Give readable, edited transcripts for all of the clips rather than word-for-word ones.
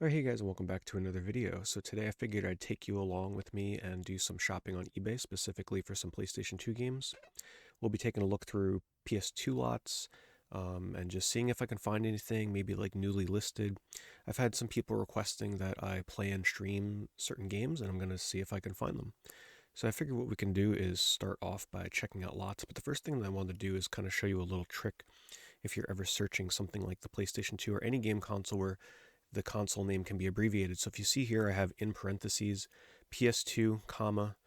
Alright, hey guys, and welcome back to another video. So today I figured I'd take you along with me and do some shopping on eBay, specifically for some PlayStation 2 games. We'll be taking a look through PS2 lots, and just seeing if I can find anything, maybe like newly listed. I've had some people requesting that I play and stream certain games, and I'm going to see if I can find them. So I figured what we can do is start off by checking out lots, but the first thing that I wanted to do is kind of show you a little trick if you're ever searching something like the PlayStation 2 or any game console where the console name can be abbreviated. So if you see here, I have in parentheses PS2, comma,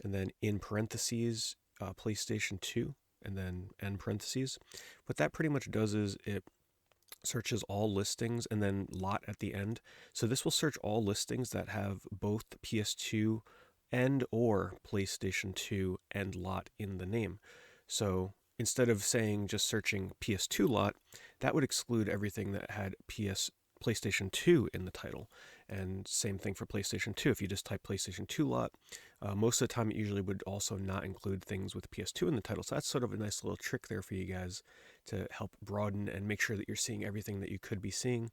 and then in parentheses PlayStation 2, and then end parentheses. What that pretty much does is it searches all listings and then lot at the end. So this will search all listings that have both PS2 and or PlayStation 2 and lot in the name. So instead of saying just searching PS2 lot, that would exclude everything that had PlayStation 2 in the title. And same thing for PlayStation 2. If you just type PlayStation 2 lot, most of the time it usually would also not include things with PS2 in the title. So that's sort of a nice little trick there for you guys to help broaden and make sure that you're seeing everything that you could be seeing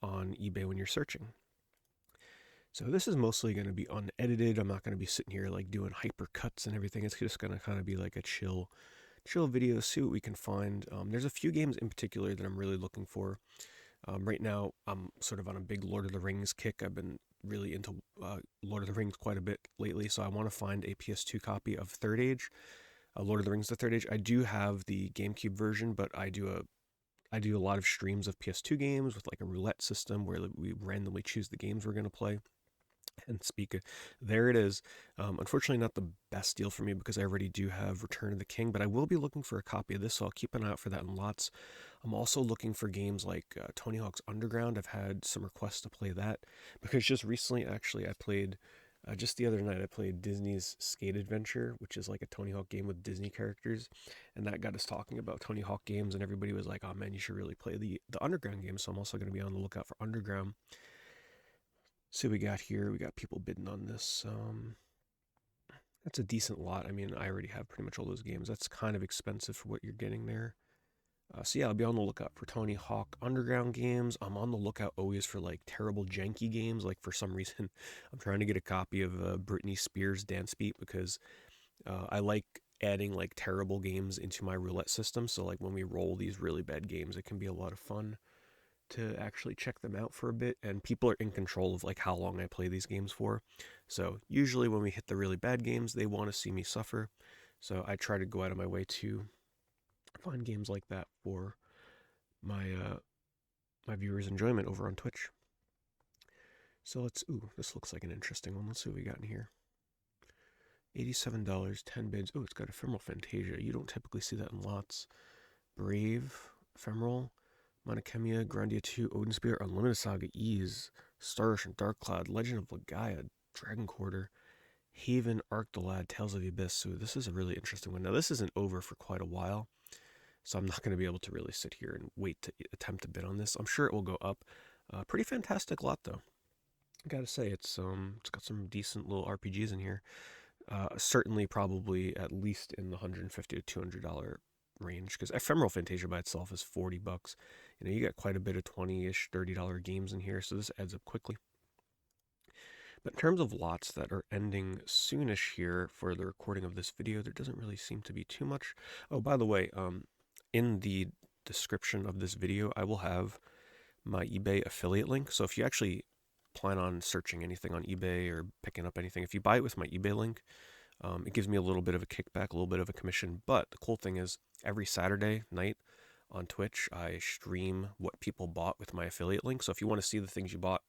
on eBay when you're searching. So this is mostly going to be unedited. I'm not going to be sitting here like doing hyper cuts and everything. It's just going to kind of be like a chill video, see what we can find. There's a few games in particular that I'm really looking for. Right now, I'm sort of on a big Lord of the Rings kick. I've been really into Lord of the Rings quite a bit lately, so I want to find a PS2 copy of Third Age, Lord of the Rings: The Third Age. I do have the GameCube version, but I do a lot of streams of PS2 games with like a roulette system where we randomly choose the games we're going to play. And there it is. Unfortunately, not the best deal for me because I already do have Return of the King, but I will be looking for a copy of this, so I'll keep an eye out for that in lots. I'm also looking for games like Tony Hawk's Underground. I've had some requests to play that because just recently, actually, I played. Just the other night, I played Disney's Skate Adventure, which is like a Tony Hawk game with Disney characters, and that got us talking about Tony Hawk games. And everybody was like, "Oh man, you should really play the Underground game." So I'm also going to be on the lookout for Underground. See what we got here. We got people bidding on this. That's a decent lot. I mean, I already have pretty much all those games. That's kind of expensive for what you're getting there. So yeah, I'll be on the lookout for Tony Hawk Underground games. I'm on the lookout always for like terrible janky games. Like for some reason, I'm trying to get a copy of Britney Spears Dance Beat because I like adding like terrible games into my roulette system. So like when we roll these really bad games, it can be a lot of fun to actually check them out for a bit, and people are in control of like how long I play these games for. So usually when we hit the really bad games, they want to see me suffer. So I try to go out of my way to find games like that for my my viewers' enjoyment over on Twitch. So this looks like an interesting one. Let's see what we got in here. $87, 10 bids. Oh, it's got Ephemeral Fantasia. You don't typically see that in lots. Brave, Ephemeral, Monachemia, Grandia 2, Odin Spear, Unlimited Saga, Ease, Star Ocean, Dark Cloud, Legend of Legaia, Dragon Quarter, Haven, Arc the Lad, Tales of the Abyss. So this is a really interesting one. Now this isn't over for quite a while, so I'm not going to be able to really sit here and wait to attempt to bid on this. I'm sure it will go up. Pretty fantastic lot though. I gotta say it's got some decent little RPGs in here. Certainly, probably at least in the $150 to $200 range because Ephemeral Fantasia by itself is $40. You know, you got quite a bit of 20-ish, $30 games in here, so this adds up quickly. But in terms of lots that are ending soonish here for the recording of this video, there doesn't really seem to be too much. Oh, by the way, in the description of this video, I will have my eBay affiliate link. So if you actually plan on searching anything on eBay or picking up anything, if you buy it with my eBay link, it gives me a little bit of a kickback, a little bit of a commission. But the cool thing is, every Saturday night on Twitch, I stream what people bought with my affiliate link. So if you want to see the things you bought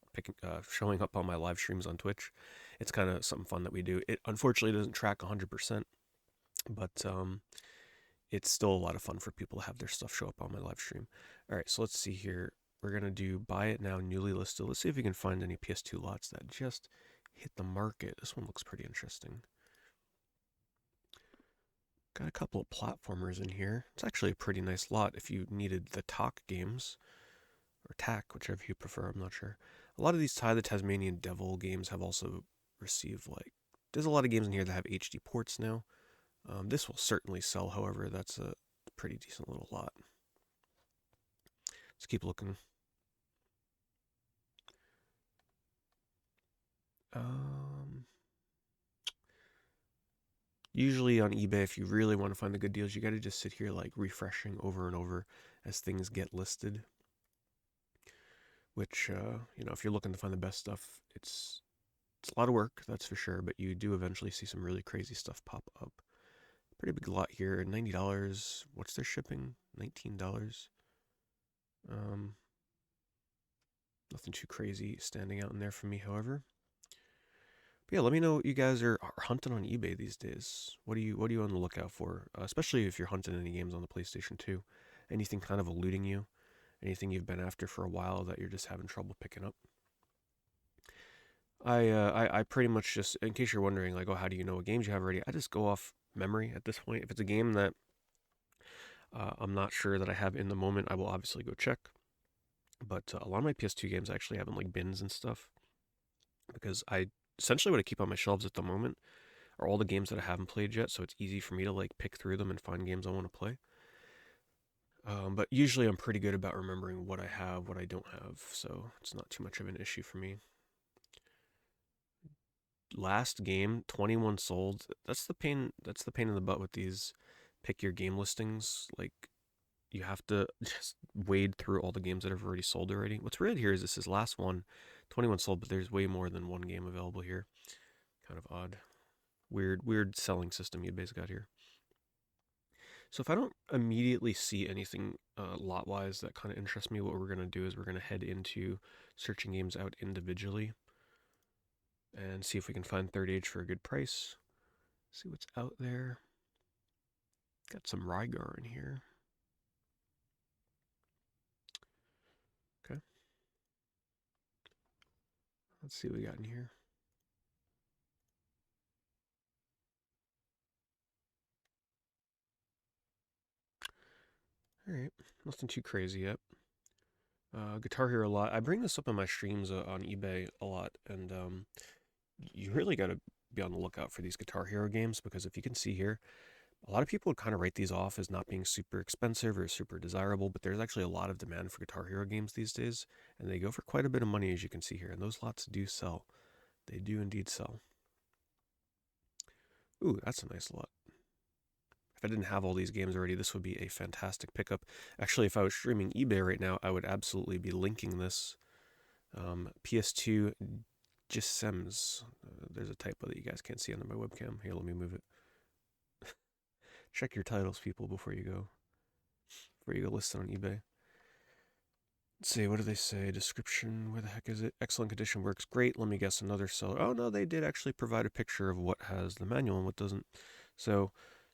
showing up on my live streams on Twitch, it's kind of something fun that we do. It unfortunately doesn't track 100%, but it's still a lot of fun for people to have their stuff show up on my live stream. All right, so let's see here. We're going to do buy it now, newly listed. Let's see if we can find any PS2 lots that just hit the market. This one looks pretty interesting. Got a couple of platformers in here. It's actually a pretty nice lot if you needed the TOC games, or TAC, whichever you prefer, I'm not sure. A lot of these Ty the Tasmanian Devil games have also received, like, there's a lot of games in here that have HD ports now. This will certainly sell, however, that's a pretty decent little lot. Let's keep looking. Usually on eBay, if you really want to find the good deals, you got to just sit here like refreshing over and over as things get listed. Which, if you're looking to find the best stuff, it's a lot of work, that's for sure. But you do eventually see some really crazy stuff pop up. Pretty big lot here, $90. What's their shipping? $19. Um, Nothing too crazy standing out in there for me, however. But yeah, let me know what you guys are hunting on eBay these days. What are you on the lookout for? Especially if you're hunting any games on the PlayStation 2. Anything kind of eluding you? Anything you've been after for a while that you're just having trouble picking up? I pretty much just, in case you're wondering, like, oh, how do you know what games you have already? I just go off memory at this point. If it's a game that I'm not sure that I have in the moment, I will obviously go check. But a lot of my PS2 games I actually have in like bins and stuff because I essentially what I keep on my shelves at the moment are all the games that I haven't played yet, so it's easy for me to like pick through them and find games I want to play. But usually I'm pretty good about remembering what I have, what I don't have, so it's not too much of an issue for me. Last game, 21 sold. That's the pain. That's the pain in the butt with these pick your game listings. Like you have to just wade through all the games that have already sold already. What's weird here is this is last one, 21 sold, but there's way more than one game available here. Kind of odd. Weird selling system eBay's got here. So if I don't immediately see anything lot-wise that kind of interests me, what we're going to do is we're going to head into searching games out individually and see if we can find Third Age for a good price. See what's out there. Got some Rygar in here. Okay. Let's see what we got in here. All right. Nothing too crazy yet. Guitar Hero a lot. I bring this up in my streams on eBay a lot, and you really got to be on the lookout for these Guitar Hero games because if you can see here, a lot of people would kind of write these off as not being super expensive or super desirable, but there's actually a lot of demand for Guitar Hero games these days, and they go for quite a bit of money as you can see here, and those lots do sell. They do indeed sell. Ooh, that's a nice lot. If I didn't have all these games already, this would be a fantastic pickup. Actually, if I was streaming eBay right now, I would absolutely be linking this. PS2 Gisems. There's a typo that you guys can't see under my webcam. Here, let me move it. Check your titles, people, before you go list it on eBay. Let's see, what do they say? Description, where the heck is it? Excellent condition, works great. Let me guess, another seller. Oh, no, they did actually provide a picture of what has the manual and what doesn't. So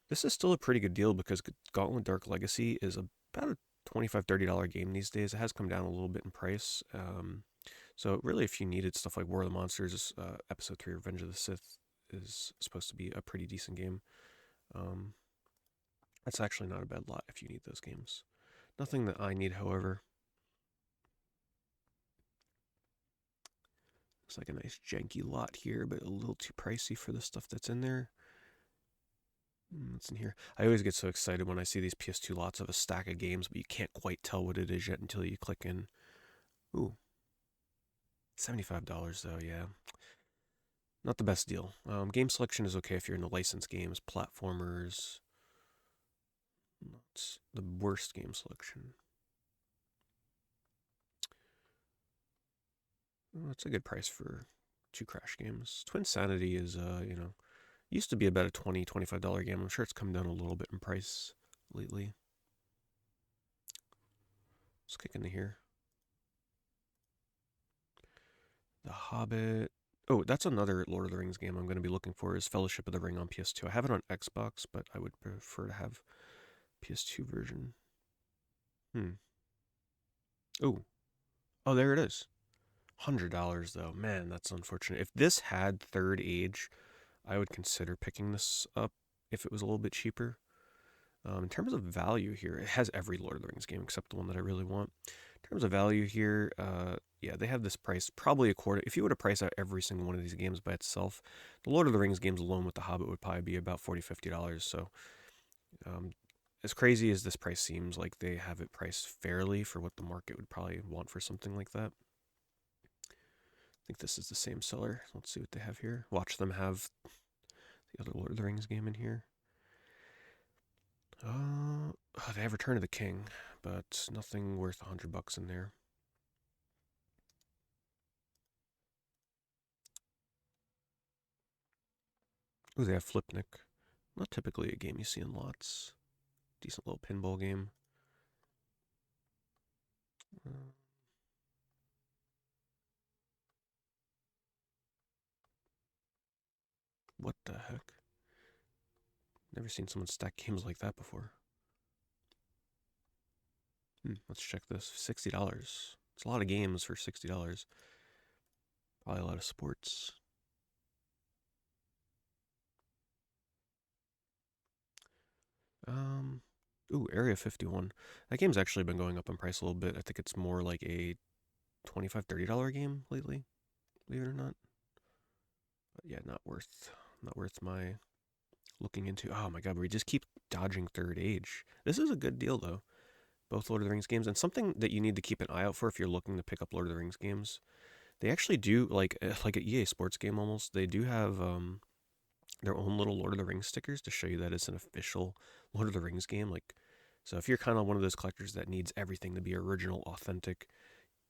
this is still a pretty good deal because Gauntlet Dark Legacy is about a $25, $30 game these days. It has come down a little bit in price. So really, if you needed stuff like War of the Monsters, Episode 3 Revenge of the Sith is supposed to be a pretty decent game. That's actually not a bad lot if you need those games. Nothing that I need, however. Looks like a nice janky lot here, but a little too pricey for the stuff that's in there. What's in here? I always get so excited when I see these PS2 lots of a stack of games, but you can't quite tell what it is yet until you click in. Ooh. $75 though, yeah. Not the best deal. Game selection is okay if you're into licensed games, platformers. It's the worst game selection. Well, that's a good price for 2 Crash games. Twin Sanity is, used to be about a $20, $25 game. I'm sure it's come down a little bit in price lately. Let's kick into here. The Hobbit. Oh, that's another Lord of the Rings game I'm going to be looking for is Fellowship of the Ring on PS2. I have it on Xbox, but I would prefer to have PS2 version. Oh, there it is. $100 though. Man, that's unfortunate. If this had Third Age, I would consider picking this up if it was a little bit cheaper. In terms of value here, it has every Lord of the Rings game except the one that I really want. In terms of value here, yeah, they have this price probably a quarter. If you were to price out every single one of these games by itself, the Lord of the Rings games alone with The Hobbit would probably be about $40, $50. So, as crazy as this price seems, like they have it priced fairly for what the market would probably want for something like that. I think this is the same seller. Let's see what they have here. Watch them have. The other Lord of the Rings game in here. They have Return of the King, but nothing worth $100 in there. Ooh, they have Flipnik. Not typically a game you see in lots. Decent little pinball game. What the heck? Never seen someone stack games like that before. Let's check this. $60. It's a lot of games for $60. Probably a lot of sports. Ooh, Area 51. That game's actually been going up in price a little bit. I think it's more like a $25, $30 game lately, believe it or not. But yeah, not worth my looking into. Oh my god, we just keep dodging Third Age. This is a good deal though. Both Lord of the Rings games, and something that you need to keep an eye out for if you're looking to pick up Lord of the Rings games. They actually do like an EA Sports game almost. They do have their own little Lord of the Rings stickers to show you that it's an official Lord of the Rings game. Like, so if you're kind of one of those collectors that needs everything to be original, authentic,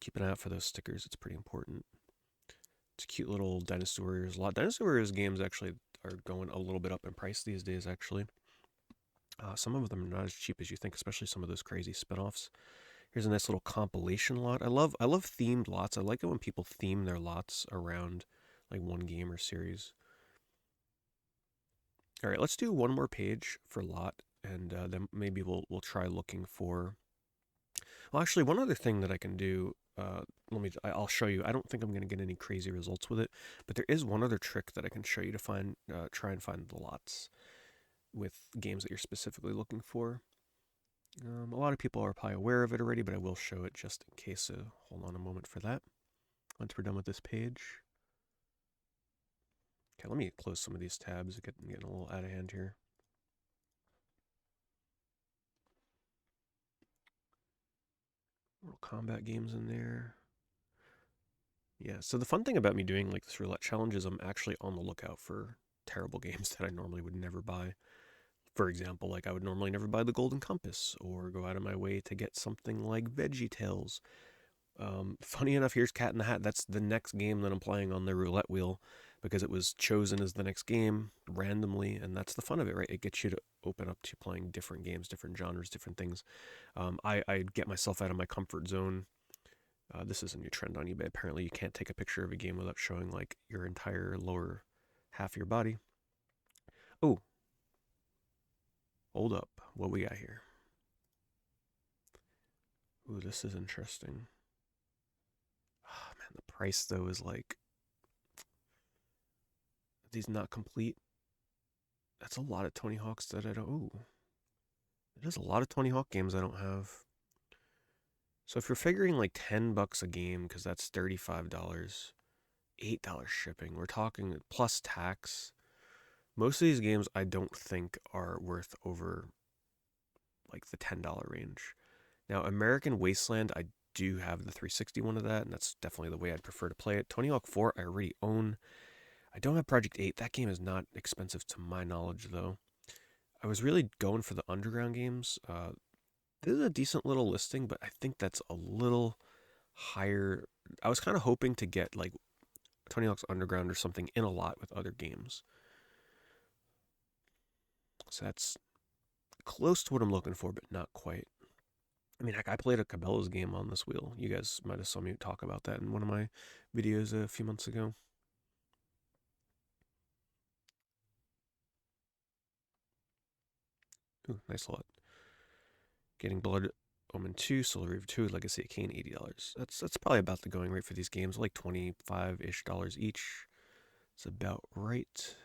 keep an eye out for those stickers. It's pretty important. It's cute little Dynasty Warriors. A lot Dynasty Warriors games actually are going a little bit up in price these days. Actually, some of them are not as cheap as you think, especially some of those crazy spin-offs. Here's a nice little compilation lot. I love themed lots. I like it when people theme their lots around like one game or series. All right, let's do one more page for lot, and then maybe we'll try looking for. Well, actually, one other thing that I can do. I'll show you. I don't think I'm going to get any crazy results with it, but there is one other trick that I can show you to find, try and find the lots with games that you're specifically looking for. A lot of people are probably aware of it already, but I will show it just in case. So hold on a moment for that. Once we're done with this page. Okay, let me close some of these tabs. Getting a little out of hand here. Little combat games in there. Yeah, so the fun thing about me doing like this roulette challenge is I'm actually on the lookout for terrible games that I normally would never buy. For example, like I would normally never buy the Golden Compass or go out of my way to get something like VeggieTales. Funny enough, here's Cat in the Hat. That's the next game that I'm playing on the roulette wheel because it was chosen as the next game randomly, and that's the fun of it, right? It gets you to open up to playing different games, different genres, different things. I get myself out of my comfort zone. This is a new trend on eBay. Apparently, you can't take a picture of a game without showing like your entire lower half of your body. Oh, hold up. What we got here? Ooh, this is interesting. Oh, man, the price though is like these not complete. That's a lot of Tony Hawks that I don't. Ooh, there's a lot of Tony Hawk games I don't have. So if you're figuring like $10 a game, because that's $35, $8 shipping, we're talking plus tax. Most of these games I don't think are worth over like the $10 range. Now, American Wasteland, I do have the 360 one of that, and that's definitely the way I'd prefer to play it. Tony Hawk 4, I already own. I don't have Project 8. That game is not expensive to my knowledge, though. I was really going for the underground games. This is a decent little listing, but I think that's a little higher. I was kind of hoping to get like Tony Hawk's Underground or something in a lot with other games. So that's close to what I'm looking for, but not quite. I mean, heck, I played a Cabela's game on this wheel. You guys might have saw me talk about that in one of my videos a few months ago. Ooh, nice lot. Getting Blood Omen 2, Soul Reaver 2, Legacy of Kain, $80. That's probably about the going rate for these games, like $25-ish each. It's about right.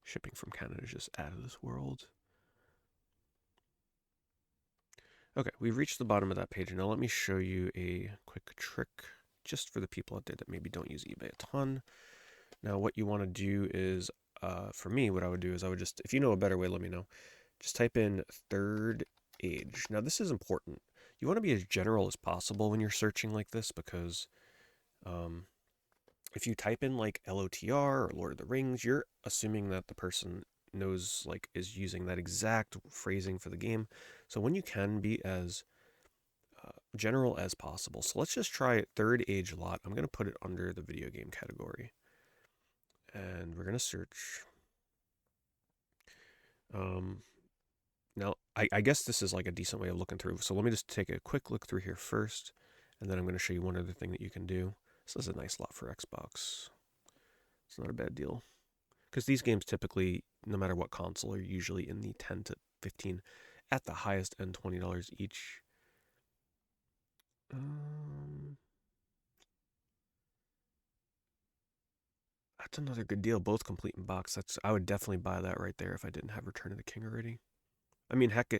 Shipping from Canada is just out of this world. Okay, we've reached the bottom of that page. Now let me show you a quick trick just for the people out there that maybe don't use eBay a ton. Now what you want to do is, for me, what I would do is I would just, if you know a better way, let me know. Just type in Third age. Now this is important. You want to be as general as possible when you're searching like this because um, if you type in like LOTR or Lord of the Rings, you're assuming that the person knows, like, is using that exact phrasing for the game. So when you can be as general as possible. So let's just try third age lot. I'm going to put it under the video game category. And we're going to search. Now, I guess this is like a decent way of looking through. So let me just take a quick look through here first. And then I'm going to show you one other thing that you can do. This is a nice lot for Xbox. It's not a bad deal. Because these games typically, no matter what console, are usually in the 10 to 15, at the highest end, $20 each. That's another good deal. Both complete in box. I would definitely buy that right there if I didn't have Return of the King already. I mean, heck,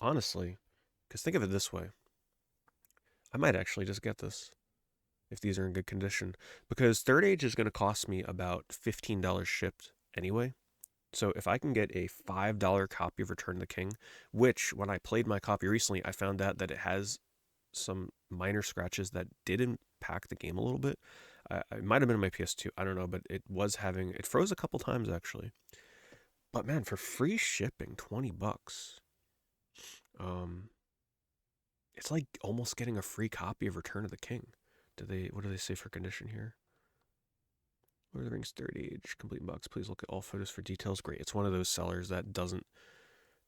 honestly, because think of it this way. I might actually just get this if these are in good condition. Because Third Age is going to cost me about $15 shipped anyway. So if I can get a $5 copy of Return of the King, which when I played my copy recently, I found out that it has some minor scratches that did impact the game a little bit. It might have been on my PS2, I don't know, but it froze a couple times actually. But man, for free shipping, $20. It's like almost getting a free copy of Return of the King. What do they say for condition here? Lord of the Rings Third Age, complete box. Please look at all photos for details. Great. It's one of those sellers that doesn't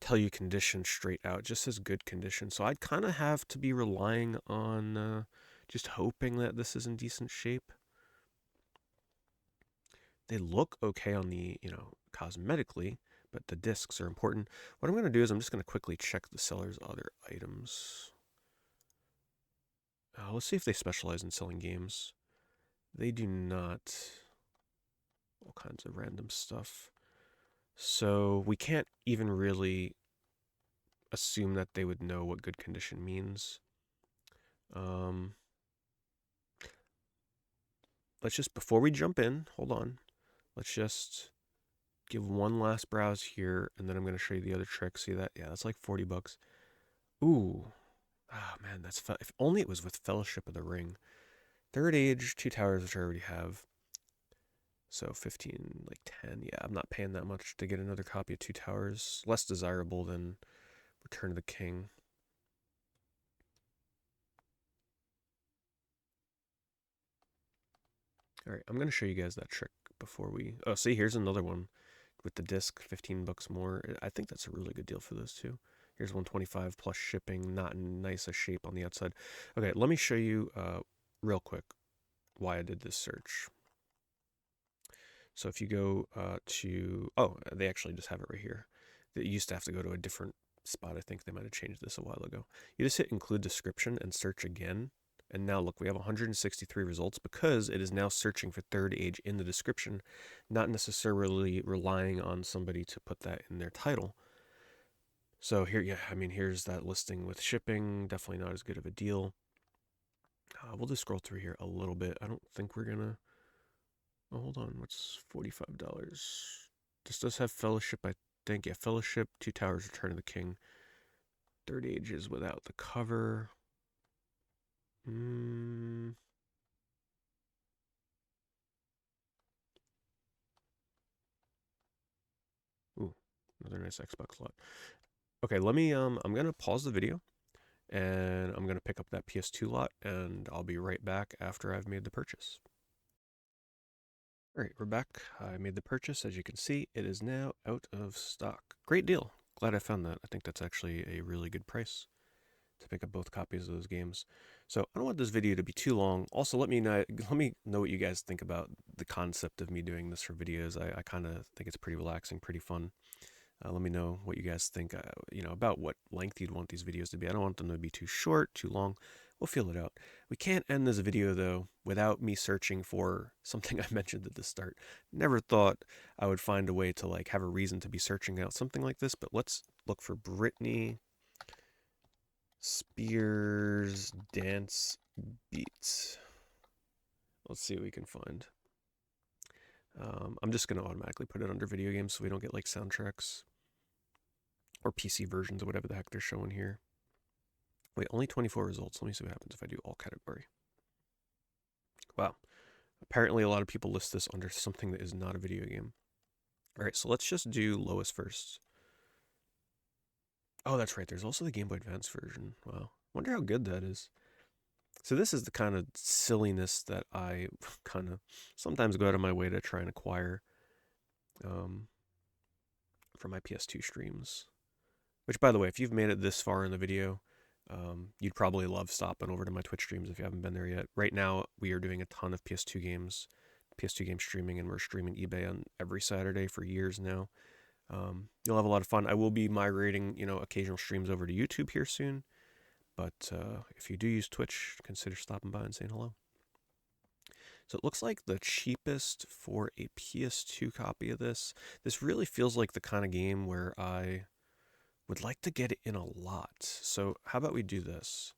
tell you condition straight out, just says good condition. So I'd kind of have to be relying on just hoping that this is in decent shape. They look okay on the, cosmetically, but the discs are important. What I'm going to do is I'm just going to quickly check the seller's other items. Let's see if they specialize in selling games. They do not. All kinds of random stuff. So we can't even really assume that they would know what good condition means. Let's just, before we jump in, hold on. Let's just give one last browse here, and then I'm going to show you the other trick. See that? Yeah, that's like $40. Ooh. Ah, man, if only it was with Fellowship of the Ring. Third Age, Two Towers, which I already have. So 15, like 10. Yeah, I'm not paying that much to get another copy of Two Towers. Less desirable than Return of the King. All right, I'm going to show you guys that trick before we... Oh, see, here's another one with the disc, $15 more. I think that's a really good deal for those two. Here's 125 plus shipping, not in nice a shape on the outside. Okay, let me show you real quick why I did this search. So if you go they actually just have it right here. They used to have to go to a different spot. I think they might have changed this a while ago. You just hit include description and search again. And now look, we have 163 results because it is now searching for Third Age in the description, not necessarily relying on somebody to put that in their title. So here, yeah, I mean, here's that listing with shipping. Definitely not as good of a deal. We'll just scroll through here a little bit. I don't think we're going to... Oh, hold on. What's $45? This does have Fellowship, I think. Yeah, Fellowship, Two Towers, Return of the King. Third Age is without the cover. Ooh, another nice Xbox lot. Okay, let me, I'm going to pause the video, and I'm going to pick up that PS2 lot, and I'll be right back after I've made the purchase. All right, we're back. I made the purchase. As you can see, it is now out of stock. Great deal. Glad I found that. I think that's actually a really good price to pick up both copies of those games. So I don't want this video to be too long. Also, let me know what you guys think about the concept of me doing this for videos. I kind of think it's pretty relaxing, pretty fun. Let me know what you guys think, about what length you'd want these videos to be. I don't want them to be too short, too long. We'll feel it out. We can't end this video, though, without me searching for something I mentioned at the start. Never thought I would find a way to, have a reason to be searching out something like this, but let's look for Britney Spears Dance Beats. Let's see what we can find. I'm just going to automatically put it under video games so we don't get, soundtracks. or PC versions of whatever the heck they're showing here. Wait, only 24 results. Let me see what happens if I do all category. Wow. Apparently a lot of people list this under something that is not a video game. All right, so let's just do lowest first. Oh, that's right. There's also the Game Boy Advance version. Wow. Wonder how good that is. So this is the kind of silliness that I kind of sometimes go out of my way to try and acquire for my PS2 streams. Which, by the way, if you've made it this far in the video, you'd probably love stopping over to my Twitch streams if you haven't been there yet. Right now, we are doing a ton of PS2 games, PS2 game streaming, and we're streaming eBay on every Saturday for years now. You'll have a lot of fun. I will be migrating, occasional streams over to YouTube here soon. But if you do use Twitch, consider stopping by and saying hello. So it looks like the cheapest for a PS2 copy of this. This really feels like the kind of game where I would like to get it in a lot. So how about we do this?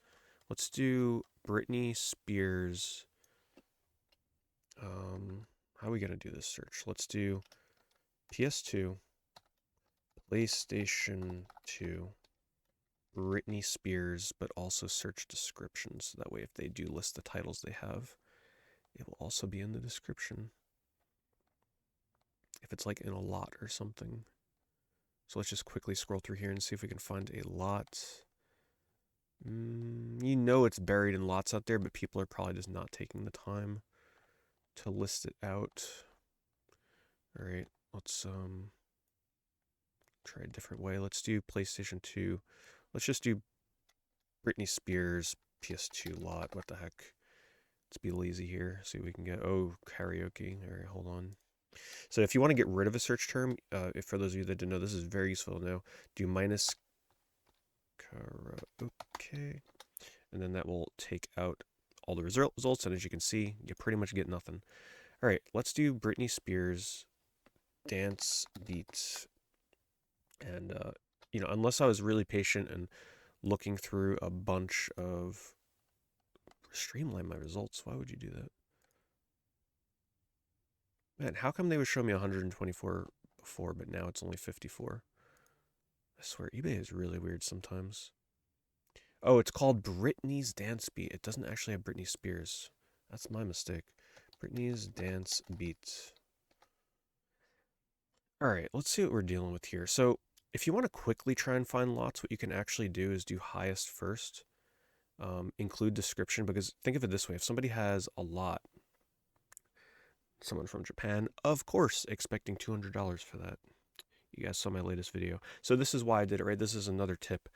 Let's do Britney Spears. How are we going to do this search? Let's do PS2, PlayStation 2, Britney Spears, but also search descriptions. So that way if they do list the titles they have, it will also be in the description. If it's like in a lot or something. So let's just quickly scroll through here and see if we can find a lot. It's buried in lots out there, but people are probably just not taking the time to list it out. All right, let's try a different way. Let's do PlayStation 2. Let's just do Britney Spears PS2 lot. What the heck? Let's be lazy here. See what we can get. Oh, karaoke. All right, hold on. So if you want to get rid of a search term, if for those of you that didn't know, this is very useful to know. Do minus karaoke, and then that will take out all the results. And as you can see, you pretty much get nothing. All right, let's do Britney Spears dance beat. And unless I was really patient and looking through a bunch of streamline my results, why would you do that? Man, how come they would show me 124 before, but now it's only 54? I swear, eBay is really weird sometimes. Oh, it's called Britney's Dance Beat. It doesn't actually have Britney Spears. That's my mistake. Britney's Dance Beat. All right, let's see what we're dealing with here. So if you want to quickly try and find lots, what you can actually do is do highest first. Include description, because think of it this way. If somebody has a lot, someone from Japan, of course, expecting $200 for that. You guys saw my latest video. So this is why I did it, right? This is another tip.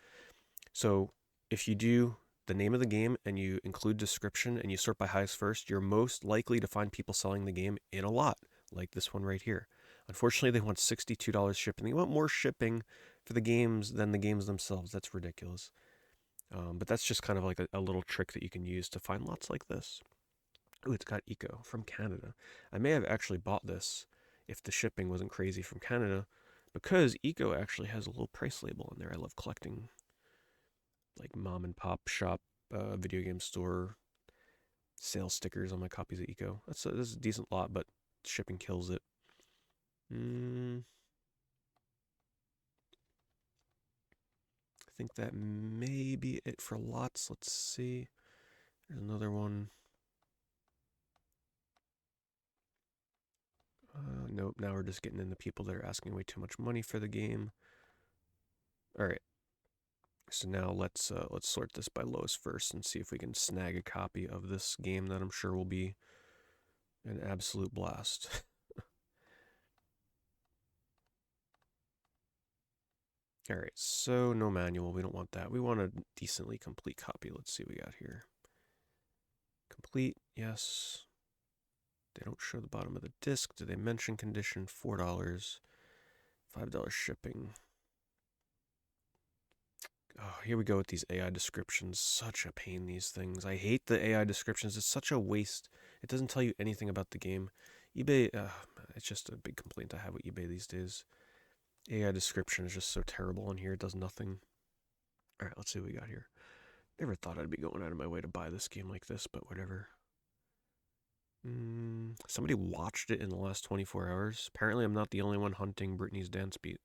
So if you do the name of the game and you include description and you sort by highest first, you're most likely to find people selling the game in a lot, like this one right here. Unfortunately, they want $62 shipping. They want more shipping for the games than the games themselves. That's ridiculous. But that's just kind of like a little trick that you can use to find lots like this. Ooh, it's got Eco from Canada. I may have actually bought this if the shipping wasn't crazy from Canada, because Eco actually has a little price label in there. I love collecting like mom and pop shop, video game store sales stickers on my copies of Eco. This is a decent lot, but shipping kills it. I think that may be it for lots. Let's see. There's another one. Nope, now we're just getting into people that are asking way too much money for the game. All right. So now let's sort this by lowest first and see if we can snag a copy of this game that I'm sure will be an absolute blast. All right, so no manual. We don't want that. We want a decently complete copy. Let's see what we got here. Complete, yes. They don't show the bottom of the disc. Do they mention condition? $4, $5 shipping. Oh, here we go with these AI descriptions. Such a pain, these things. I hate the AI descriptions. It's such a waste. It doesn't tell you anything about the game. eBay, it's just a big complaint I have with eBay these days. AI description is just so terrible on here. It does nothing. All right, let's see what we got here. Never thought I'd be going out of my way to buy this game like this, but whatever. Somebody watched it in the last 24 hours. Apparently, I'm not the only one hunting Britney's Dance Beat.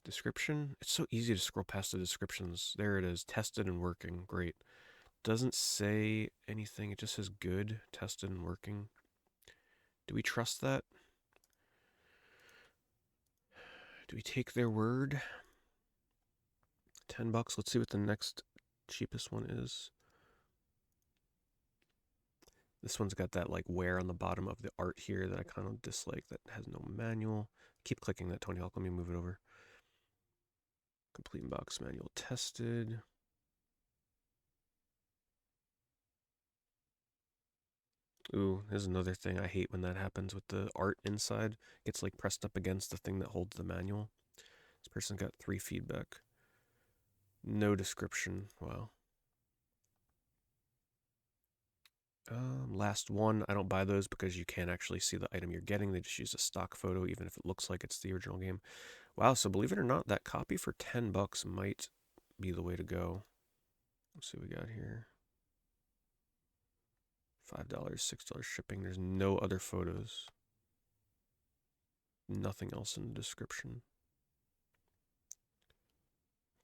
Description? It's so easy to scroll past the descriptions. There it is. Tested and working. Great. Doesn't say anything. It just says good, tested and working. Do we trust that? Do we take their word? $10. Let's see what the next cheapest one is. This one's got that like wear on the bottom of the art here that I kind of dislike, that has no manual. Keep clicking that, Tony Hawk. Let me move it over. Complete box manual tested. Ooh, here's another thing I hate when that happens with the art inside. It gets like pressed up against the thing that holds the manual. This person got 3 feedback. No description. Wow. Last one. I don't buy those because you can't actually see the item you're getting. They just use a stock photo, even if it looks like it's the original game. Wow, so believe it or not, that copy for $10 might be the way to go. Let's see what we got here. $5, $6 shipping. There's no other photos. Nothing else in the description.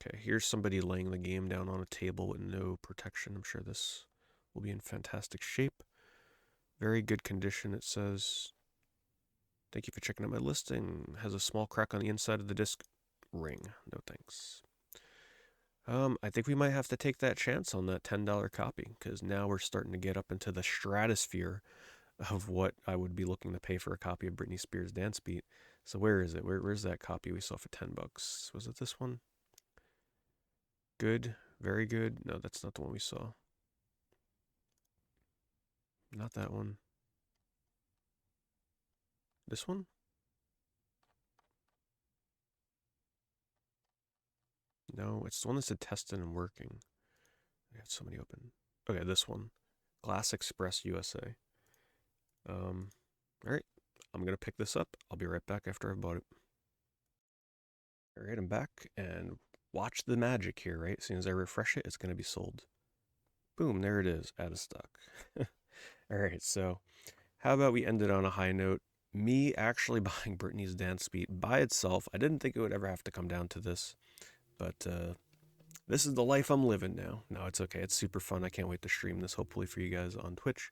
Okay, here's somebody laying the game down on a table with no protection. I'm sure this will be in fantastic shape. Very good condition, it says. Thank you for checking out my listing. Has a small crack on the inside of the disc ring. No thanks. I think we might have to take that chance on that $10 copy, because now we're starting to get up into the stratosphere of what I would be looking to pay for a copy of Britney Spears' Dance Beat. So where is it? Where's that copy we saw for $10? Was it this one? Good, very good. No, that's not the one we saw. Not that one. This one? No, it's the one that said tested and working. I got so many open. Okay, this one. Glass Express USA. All right, I'm gonna pick this up. I'll be right back after I've bought it. All right, I'm back, and watch the magic here, right? As soon as I refresh it, it's gonna be sold. Boom, there it is, out of stock. All right, so how about we end it on a high note? Me actually buying Britney's Dance Beat by itself. I didn't think it would ever have to come down to this, but this is the life I'm living now. No, it's okay. It's super fun. I can't wait to stream this, hopefully for you guys on Twitch.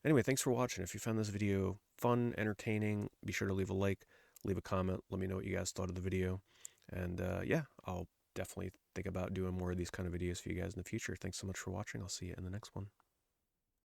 Anyway, thanks for watching. If you found this video fun, entertaining, be sure to leave a like, leave a comment. Let me know what you guys thought of the video. And yeah, I'll definitely think about doing more of these kind of videos for you guys in the future. Thanks so much for watching. I'll see you in the next one.